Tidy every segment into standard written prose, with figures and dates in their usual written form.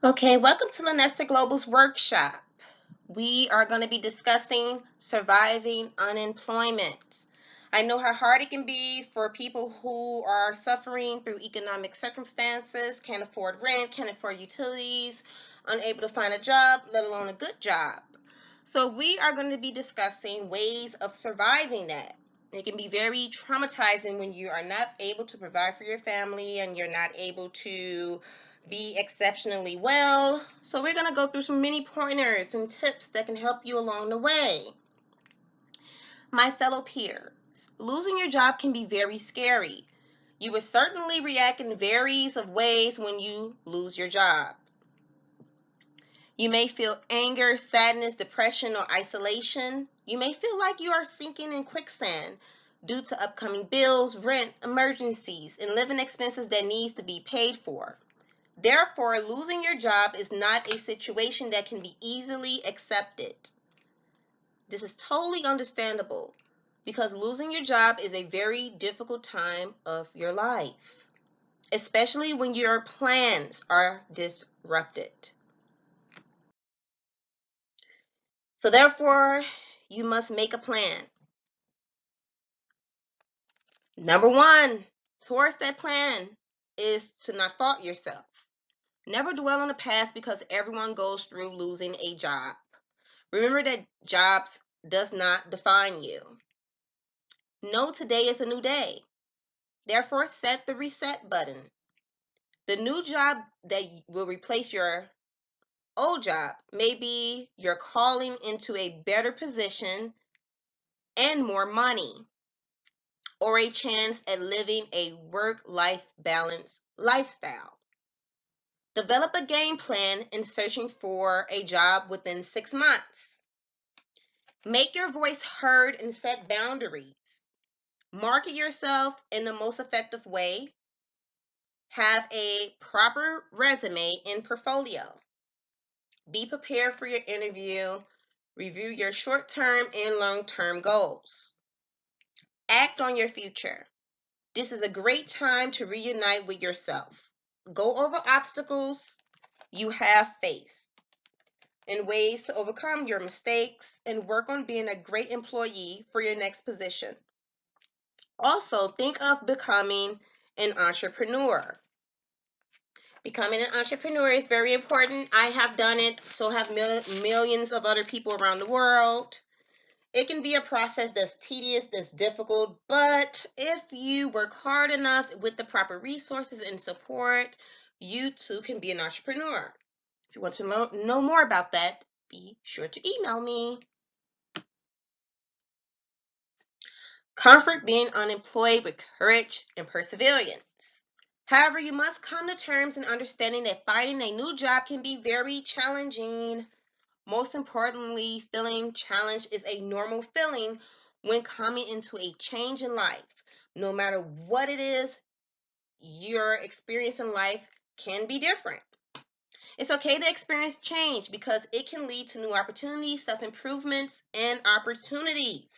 Okay, welcome to Lanesta Global's workshop. We are going to be discussing surviving unemployment. I know how hard it can be for people who are suffering through economic circumstances, can't afford rent, can't afford utilities, unable to find a job, let alone a good job. So we are going to be discussing ways of surviving that. It can be very traumatizing when you are not able to provide for your family and you're not able to be exceptionally well. So we're going to go through some mini pointers and tips that can help you along the way. My fellow peers, losing your job can be very scary. You will certainly react in varies of ways when you lose your job. You may feel anger, sadness, depression, or isolation. You may feel like you are sinking in quicksand due to upcoming bills, rent, emergencies, and living expenses that needs to be paid for. Therefore, losing your job is not a situation that can be easily accepted. This is totally understandable because losing your job is a very difficult time of your life, especially when your plans are disrupted. So therefore, you must make a plan. Number one, towards that plan is to not fault yourself. Never dwell on the past because everyone goes through losing a job. Remember that jobs does not define you. Know today is a new day. Therefore, set the reset button. The new job that will replace your old job may be your calling into a better position and more money, or a chance at living a work-life balance lifestyle. Develop a game plan in searching for a job within 6 months. Make your voice heard and set boundaries. Market yourself in the most effective way. Have a proper resume and portfolio. Be prepared for your interview. Review your short-term and long-term goals. Act on your future. This is a great time to reunite with yourself. Go over obstacles you have faced and ways to overcome your mistakes and work on being a great employee for your next position. Also, think of becoming an entrepreneur. Becoming an entrepreneur is very important. I have done it, so have millions of other people around the world. It can be a process that's tedious, that's difficult, but if you work hard enough with the proper resources and support, you too can be an entrepreneur. If you want to know more about that, be sure to email me. Comfort being unemployed with courage and perseverance. However, you must come to terms and understanding that finding a new job can be very challenging. Most importantly, feeling challenged is a normal feeling when coming into a change in life. No matter what it is, your experience in life can be different. It's okay to experience change because it can lead to new opportunities, self-improvements, and opportunities.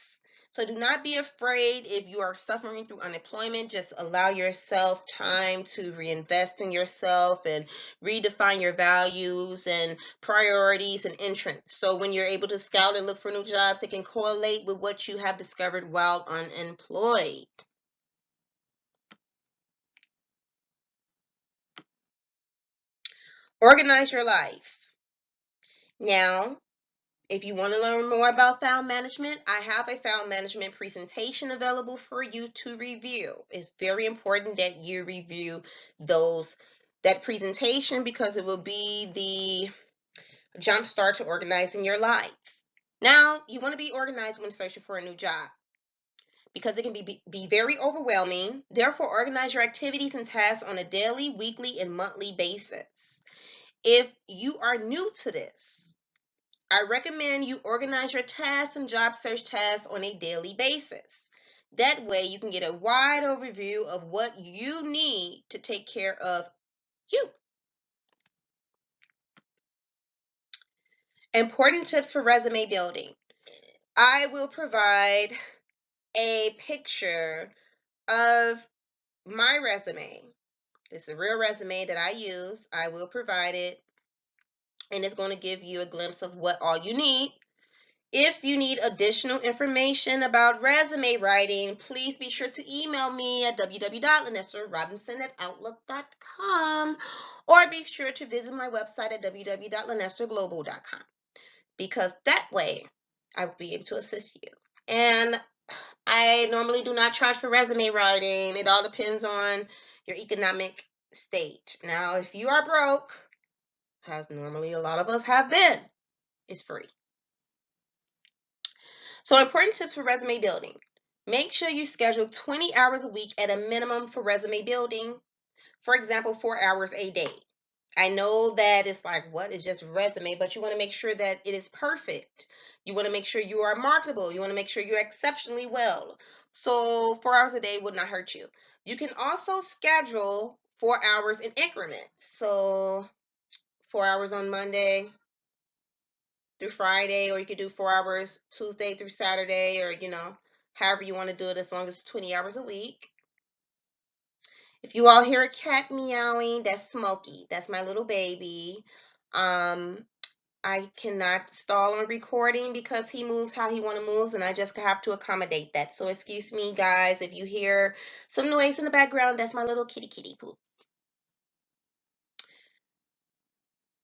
So do not be afraid if you are suffering through unemployment. Just allow yourself time to reinvest in yourself and redefine your values and priorities and interests. So when you're able to scout and look for new jobs, it can correlate with what you have discovered while unemployed. Organize your life. Now, if you want to learn more about file management, I have a file management presentation available for you to review. It's very important that you review that presentation because it will be the jump start to organizing your life. Now, you want to be organized when searching for a new job because it can be very overwhelming. Therefore, organize your activities and tasks on a daily, weekly, and monthly basis. If you are new to this, I recommend you organize your tasks and job search tasks on a daily basis. That way you can get a wide overview of what you need to take care of you. Important tips for resume building. I will provide a picture of my resume. It's a real resume that I use. I will provide it and it's going to give you a glimpse of what all you need. If you need additional information about resume writing, please be sure to email me at www.lanestrarobinson@outlook.com, or be sure to visit my website at www.lanestraglobal.com, because that way I will be able to assist you. And I normally do not charge for resume writing. It all depends on your economic state. Now, if you are broke, as normally a lot of us have been, it's free. So, important tips for resume building. Make sure you schedule 20 hours a week at a minimum for resume building. For example, 4 hours a day. I know that it's like, what is just resume? But you want to make sure that it is perfect. You want to make sure you are marketable. You want to make sure you're exceptionally well. So 4 hours a day would not hurt you. You can also schedule 4 hours in increments. So 4 hours on Monday through Friday, or you could do 4 hours Tuesday through Saturday, or however you want to do it, as long as it's 20 hours a week. If you all hear a cat meowing, that's Smokey. That's my little baby. I cannot stall on recording because he moves how he want to move, and I just have to accommodate that. So excuse me, guys, if you hear some noise in the background, that's my little kitty poop.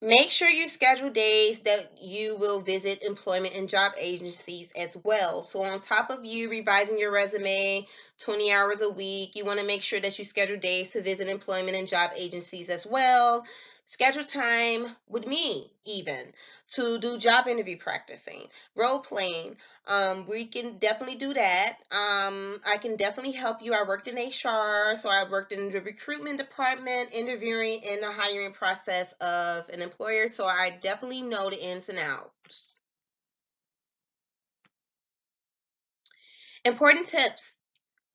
Make sure you schedule days that you will visit employment and job agencies as well. So on top of you revising your resume 20 hours a week, you want to make sure that you schedule days to visit employment and job agencies as well. Schedule time with me even to do job interview practicing, role playing. We can definitely do that. I can definitely help you. I worked in HR, so I worked in the recruitment department, interviewing in the hiring process of an employer, so I definitely know the ins and outs. Important tips.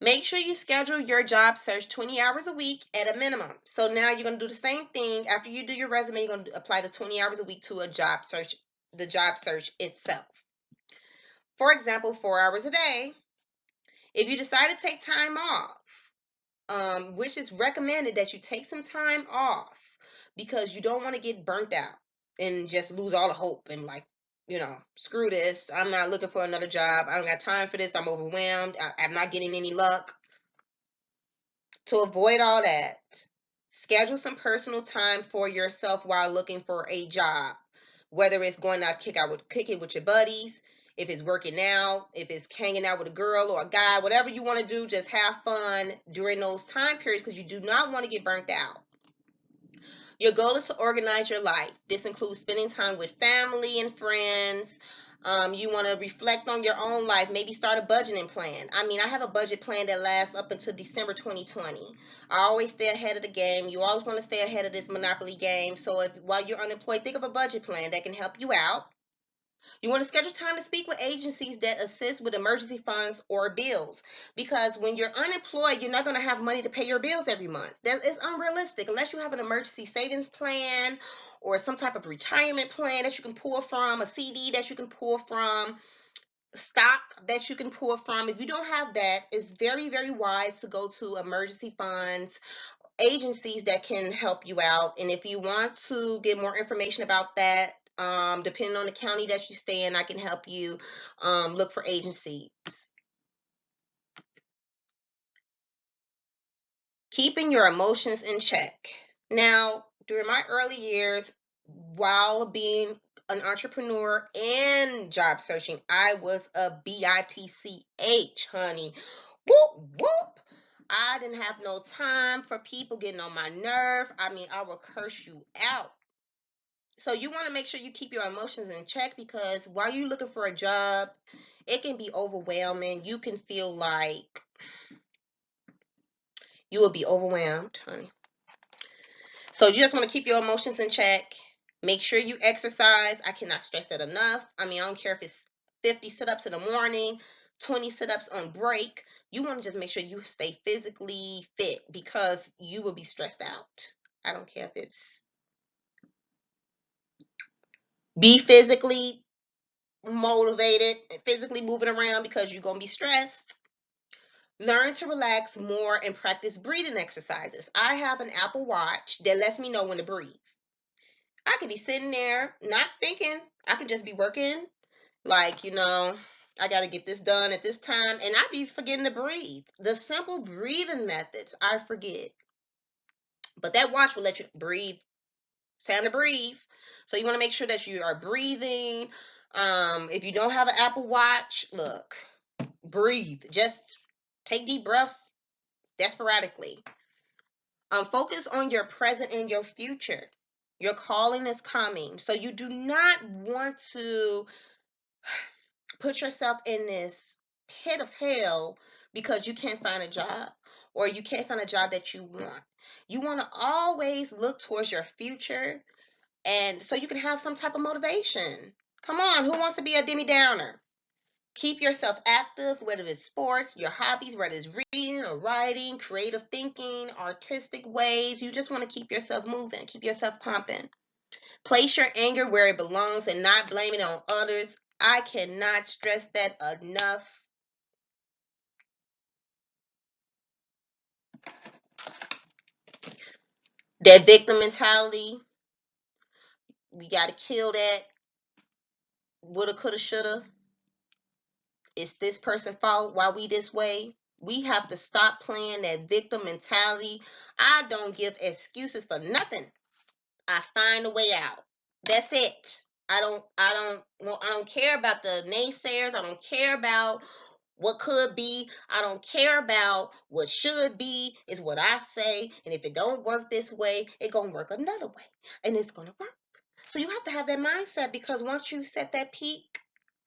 Make sure you schedule your job search 20 hours a week at a minimum. So now you're going to do the same thing. After you do your resume, you're going to apply the 20 hours a week to a job search, the job search itself. For example, 4 hours a day. If you decide to take time off, which is recommended that you take some time off because you don't want to get burnt out and just lose all the hope and screw this. I'm not looking for another job. I don't got time for this. I'm overwhelmed. I'm not getting any luck. To avoid all that, schedule some personal time for yourself while looking for a job, whether it's going out kick it with your buddies, if it's working out, if it's hanging out with a girl or a guy, whatever you want to do, just have fun during those time periods, because you do not want to get burnt out. Your goal is to organize your life. This includes spending time with family and friends. You want to reflect on your own life, maybe start a budgeting plan. I have a budget plan that lasts up until December 2020. I always stay ahead of the game. You always want to stay ahead of this Monopoly game. So while you're unemployed, think of a budget plan that can help you out. You want to schedule time to speak with agencies that assist with emergency funds or bills, because when you're unemployed, you're not going to have money to pay your bills every month. That is unrealistic unless you have an emergency savings plan or some type of retirement plan that you can pull from, a CD that you can pull from, stock that you can pull from. If you don't have that, it's very, very wise to go to emergency funds, agencies that can help you out. And if you want to get more information about that, depending on the county that you stay in, I can help you look for agencies. Keeping your emotions in check. Now, during my early years, while being an entrepreneur and job searching, I was a bitch, honey. Whoop, whoop. I didn't have no time for people getting on my nerve. I will curse you out. So you want to make sure you keep your emotions in check, because while you're looking for a job, it can be overwhelming. You can feel like you will be overwhelmed, honey. So you just want to keep your emotions in check. Make sure you exercise. I cannot stress that enough. I don't care if it's 50 sit-ups in the morning, 20 sit-ups on break. You want to just make sure you stay physically fit, because you will be stressed out. I don't care if it's be physically motivated and physically moving around, because you're going to be stressed. Learn to relax more and practice breathing exercises. I have an Apple Watch that lets me know when to breathe. I could be sitting there not thinking. I could just be working, like, I got to get this done at this time, and I be forgetting to breathe. The simple breathing methods, I forget. But that watch will let you breathe. It's time to breathe. So you want to make sure that you are breathing. If you don't have an Apple Watch, look, breathe. Just take deep breaths sporadically. Focus on your present and your future. Your calling is coming. So you do not want to put yourself in this pit of hell because you can't find a job or you can't find a job that you want. You want to always look towards your future, and so you can have some type of motivation. Come on, who wants to be a Demi Downer? Keep yourself active, whether it's sports, your hobbies, whether it's reading or writing, creative thinking, artistic ways. You just want to keep yourself moving, keep yourself pumping. Place your anger where it belongs and not blame it on others. I cannot stress that enough. That victim mentality, we got to kill that. Woulda, coulda, shoulda. It's this person's fault. Why we this way? We have to stop playing that victim mentality. I don't give excuses for nothing. I find a way out. That's it. I don't care about the naysayers. I don't care about what could be. I don't care about what should be. Is what I say. And if it don't work this way, it gonna work another way. And it's gonna work. So you have to have that mindset, because once you set that peak,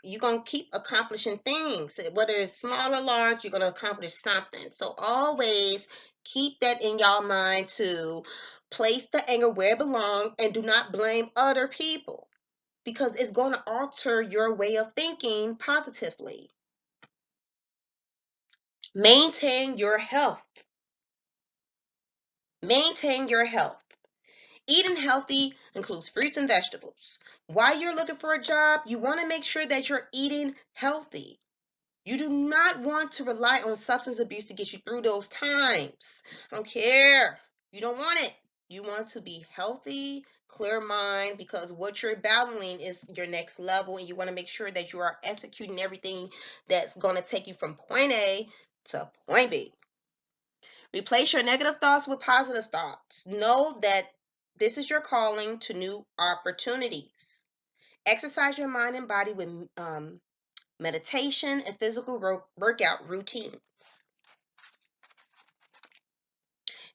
you're going to keep accomplishing things. Whether it's small or large, you're going to accomplish something. So always keep that in your mind, to place the anger where it belongs and do not blame other people, because it's going to alter your way of thinking positively. Maintain your health. Maintain your health. Eating healthy includes fruits and vegetables. While you're looking for a job, you want to make sure that you're eating healthy. You do not want to rely on substance abuse to get you through those times. I don't care. You don't want it. You want to be healthy, clear mind, because what you're battling is your next level, and you want to make sure that you are executing everything that's going to take you from point A to point B. Replace your negative thoughts with positive thoughts. Know that this is your calling to new opportunities. Exercise your mind and body with meditation and physical workout routines.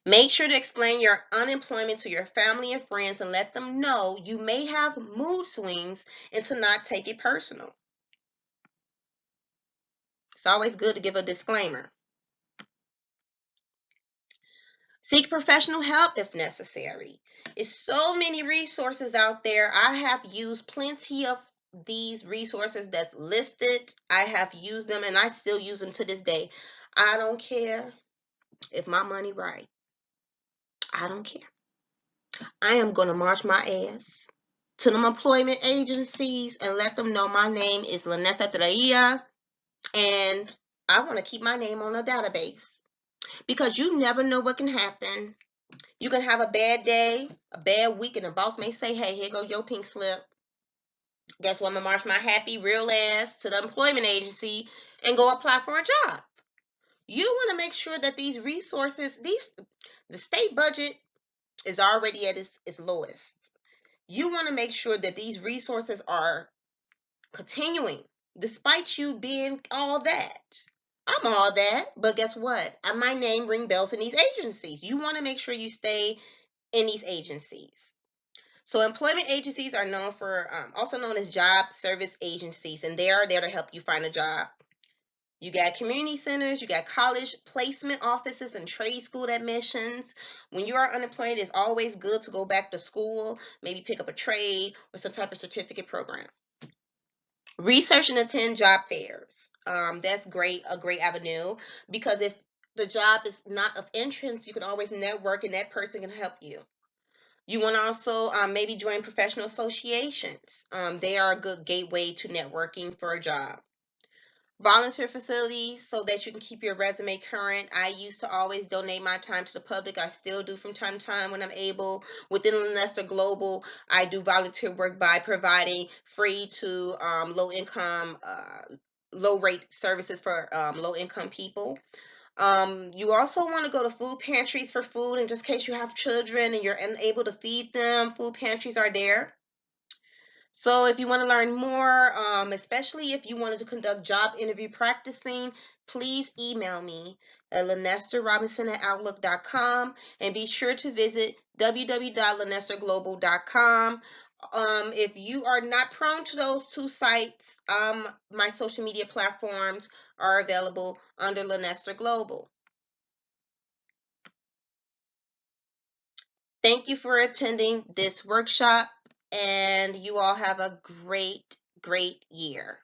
Make sure to explain your unemployment to your family and friends and let them know you may have mood swings, and to not take it personal. It's always good to give a disclaimer. Seek professional help if necessary. There's so many resources out there. I have used plenty of these resources that's listed. I have used them and I still use them to this day. I don't care if my money right. I don't care. I am going to march my ass to them employment agencies and let them know my name is Lanessa Traia, and I want to keep my name on a database, because you never know what can happen. You can have a bad day, a bad week, and the boss may say, hey, here go your pink slip. Guess what? I'm going to march my happy real ass to the employment agency and go apply for a job. You want to make sure that these resources, the state budget is already at its lowest. You want to make sure that these resources are continuing, despite you being all that. I'm all that, but guess what? My name ring bells in these agencies. You want to make sure you stay in these agencies. So employment agencies are known for, also known as job service agencies, and they are there to help you find a job. You got community centers, you got college placement offices and trade school admissions. When you are unemployed, it's always good to go back to school, maybe pick up a trade or some type of certificate program. Research and attend job fairs. That's great, a great avenue, because if the job is not of interest, you can always network and that person can help you. You want to also maybe join professional associations. They are a good gateway to networking for a job. volunteer facilities so that you can keep your resume current. I used to always donate my time to the public. I still do from time to time when I'm able. Within Lunesta Global, I do volunteer work by providing free to low income, low rate services for low income people. You also want to go to food pantries for food, in just case you have children and you're unable to feed them. Food pantries are there. So if you want to learn more, especially if you wanted to conduct job interview practicing, please email me at LanesterRobinson@outlook.com, and be sure to visit www.lanesterglobal.com. If you are not prone to those two sites, my social media platforms are available under Lanester Global. Thank you for attending this workshop, and you all have a great, great year.